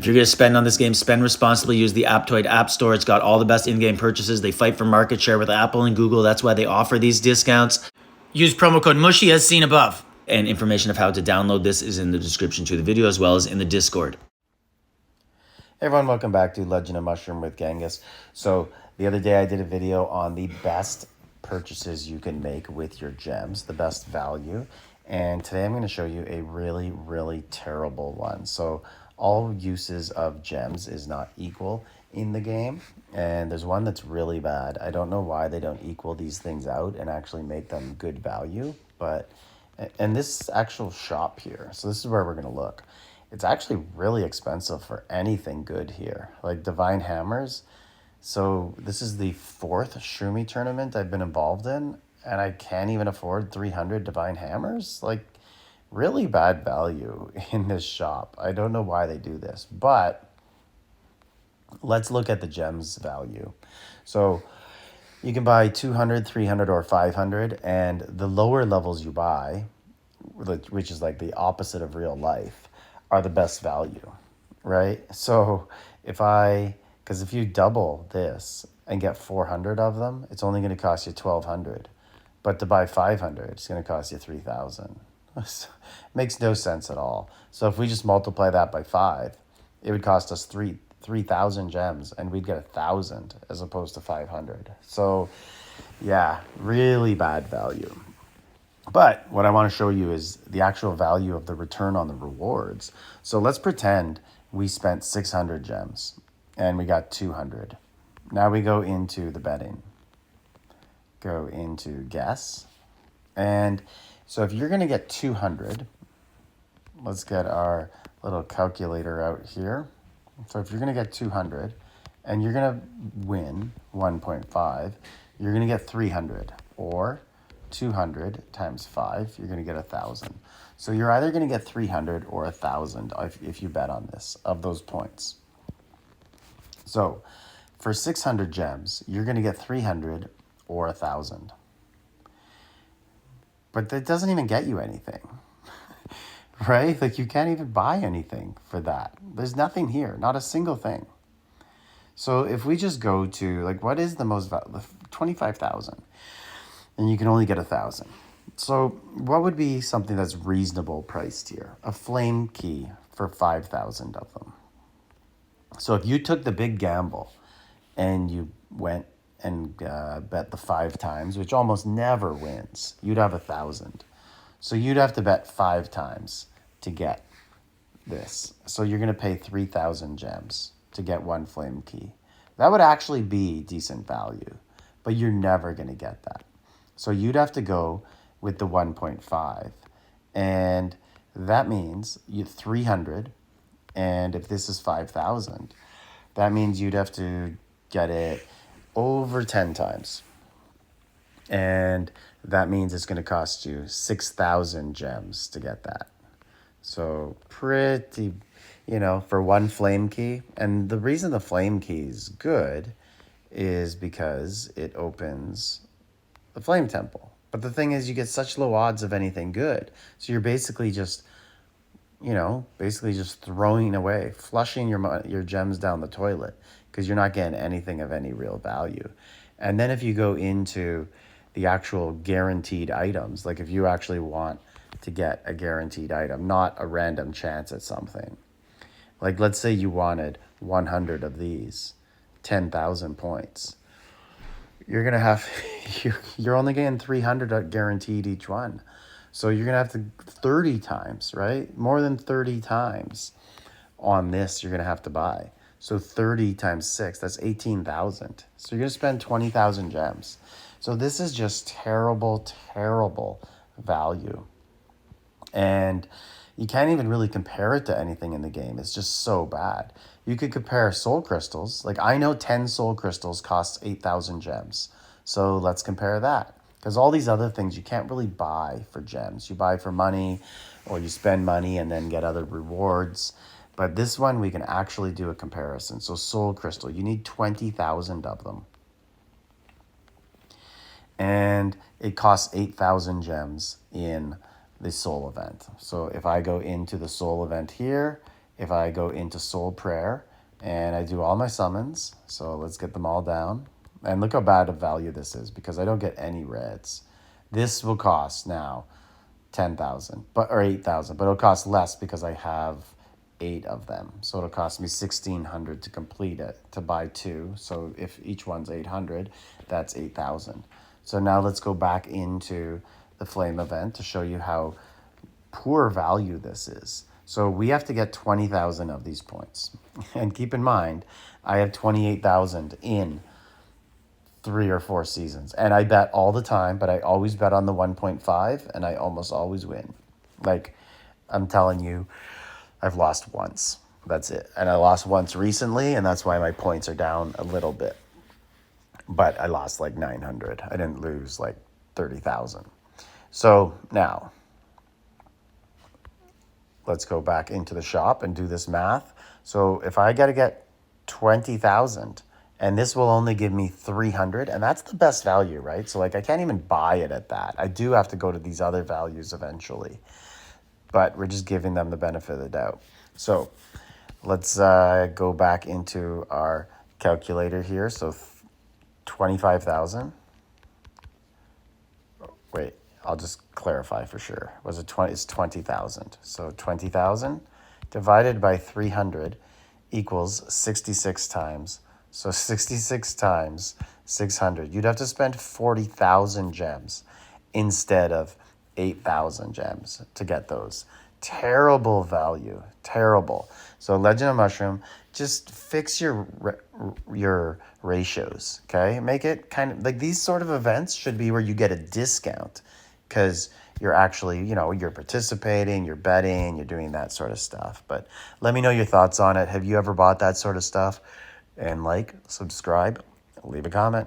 you're going to spend on this game, spend responsibly. Use the Aptoid App Store. It's got all the best in-game purchases. They fight for market share with Apple and Google. That's why they offer these discounts. Use promo code MUSHY as seen above. And information of how to download this is in the description to the video as well as in the Discord. Hey everyone, welcome back to Legend of Mushroom with Genghis. So the other day I did a video on the best purchases you can make with your gems, the best value. And today I'm going to show you a really, really terrible one. So all uses of gems is not equal in the game. And there's one that's really bad. I don't know why they don't equal these things out and actually make them good value. And this actual shop here, so this is where we're going to look. It's actually really expensive for anything good here. Like Divine Hammers. So this is the 4th Shroomy tournament I've been involved in. And I can't even afford 300 Divine Hammers. Like, really bad value in this shop. I don't know why they do this. But let's look at the gems value. So you can buy 200, 300, or 500. And the lower levels you buy, which is like the opposite of real life, are the best value, right? So because if you double this and get 400 of them, it's only going to cost you 1,200. But to buy 500, it's going to cost you 3,000. Makes no sense at all. So if we just multiply that by 5, it would cost us 3,000 gems, and we'd get 1,000 as opposed to 500. So yeah, really bad value. But what I want to show you is the actual value of the return on the rewards. So let's pretend we spent 600 gems and we got 200. Now we go into the betting. Go into guess. And so if you're going to get 200, let's get our little calculator out here. So if you're going to get 200 and you're going to win 1.5, you're going to get 300, or 200 times 5, you're going to get 1,000. So you're either going to get 300 or 1,000 if you bet on this, of those points. So for 600 gems, you're going to get 300 or 1,000. But that doesn't even get you anything, right? Like, you can't even buy anything for that. There's nothing here, not a single thing. So if we just go to, like, what is the most value? 25,000. And you can only get 1,000. So what would be something that's reasonable priced here? A flame key for 5,000 of them. So if you took the big gamble and you went and bet the 5 times, which almost never wins, you'd have 1,000. So you'd have to bet 5 times to get this. So you're going to pay 3,000 gems to get 1 flame key. That would actually be decent value, but you're never going to get that. So you'd have to go with the 1.5. And that means you 300. And if this is 5,000, that means you'd have to get it over 10 times. And that means it's going to cost you 6,000 gems to get that. So pretty, for 1 flame key. And the reason the flame key is good is because it opens the flame temple. But the thing is, you get such low odds of anything good. So you're basically just throwing away, flushing your gems down the toilet, because you're not getting anything of any real value. And then if you go into the actual guaranteed items, like if you actually want to get a guaranteed item, not a random chance at something. Like, let's say you wanted 100 of these, 10,000 points. You're going to have, you're only getting 300 guaranteed each one. So you're going to have to 30 times, right? More than 30 times on this you're going to have to buy. So 30 times 6, that's 18,000. So you're going to spend 20,000 gems. So this is just terrible, terrible value. And you can't even really compare it to anything in the game. It's just so bad. You could compare soul crystals. Like, I know 10 soul crystals costs 8,000 gems. So let's compare that. Because all these other things you can't really buy for gems. You buy for money, or you spend money and then get other rewards. But this one, we can actually do a comparison. So soul crystal, you need 20,000 of them. And it costs 8,000 gems in the soul event. So if I go into the soul event here, if I go into Soul Prayer and I do all my summons, so let's get them all down. And look how bad of value this is because I don't get any reds. This will cost now 10,000 or 8,000, but it'll cost less because I have 8 of them. So it'll cost me 1,600 to complete it, to buy 2. So if each one's 800, that's 8,000. So now let's go back into the flame event to show you how poor value this is. So we have to get 20,000 of these points. And keep in mind, I have 28,000 in 3 or 4 seasons. And I bet all the time, but I always bet on the 1.5 and I almost always win. Like, I'm telling you, I've lost once. That's it. And I lost once recently, and that's why my points are down a little bit. But I lost like 900. I didn't lose like 30,000. So now, let's go back into the shop and do this math. So if I got to get 20,000, and this will only give me 300, and that's the best value, right? So like I can't even buy it at that. I do have to go to these other values eventually, but we're just giving them the benefit of the doubt. So let's go back into our calculator here. So 25,000. Wait, I'll just clarify for sure. Was it 20? It's 20,000. So 20,000 divided by 300 equals 66 times. So 66 times 600. You'd have to spend 40,000 gems instead of 8,000 gems to get those. Terrible value. Terrible. So Legend of Mushroom, just fix your ratios, okay? Make it kind of like these sort of events should be where you get a discount because you're actually, you're participating, you're betting, you're doing that sort of stuff. But let me know your thoughts on it. Have you ever bought that sort of stuff? And subscribe, leave a comment.